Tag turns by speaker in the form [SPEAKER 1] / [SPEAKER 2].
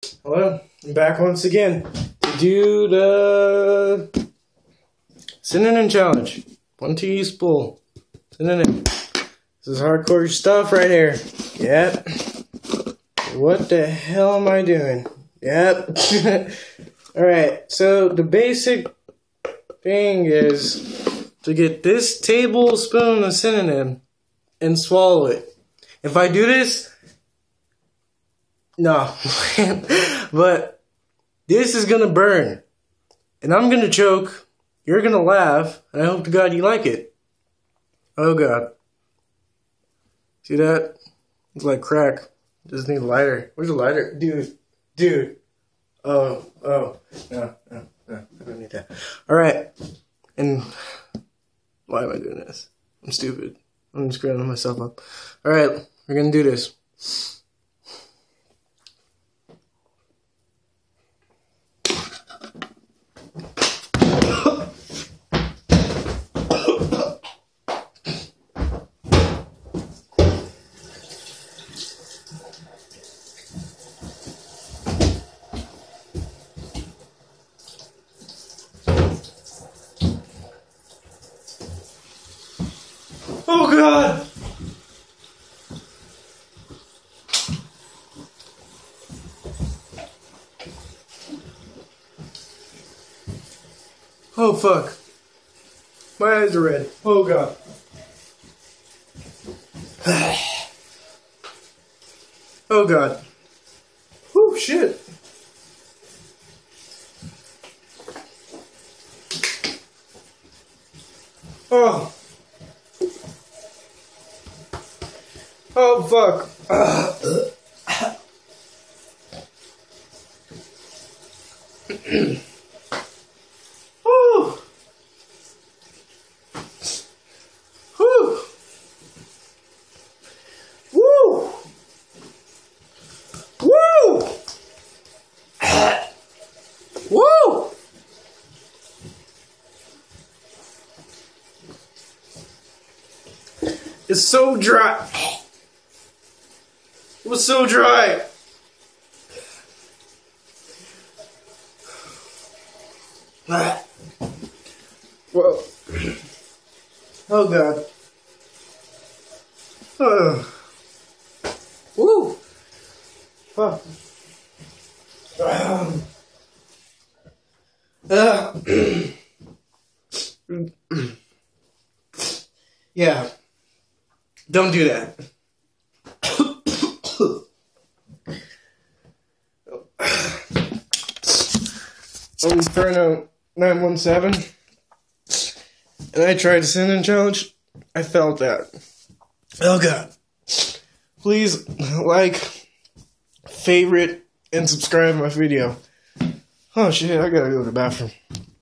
[SPEAKER 1] Hello, I'm back once again to do the synonym challenge. 1 teaspoon synonym. This is hardcore stuff right here. Yep. What the hell am I doing? Yep. Alright, so the basic thing is to get this tablespoon of synonym and swallow it. If I do this, no. But this is gonna burn. And I'm gonna choke. You're gonna laugh. And I hope to God you like it. Oh God. See that? It's like crack. Just need a lighter. Where's the lighter? Dude. Oh. No. I don't need that. Alright. And why am I doing this? I'm stupid. I'm just screwing myself up. Alright, we're gonna do this. Oh God! Oh fuck. My eyes are red. Oh God. Oh God. Whew, shit. Oh. Oh fuck. Woo. Woo. Woo. Woo. Woo. It's so dry. It was so dry. Whoa. Oh God. Woo. Fuck. Yeah. Don't do that. I was Inferno 917, and I tried to send in challenge. I felt that. Oh God. Please like, favorite, and subscribe to my video. Oh shit, I gotta go to the bathroom.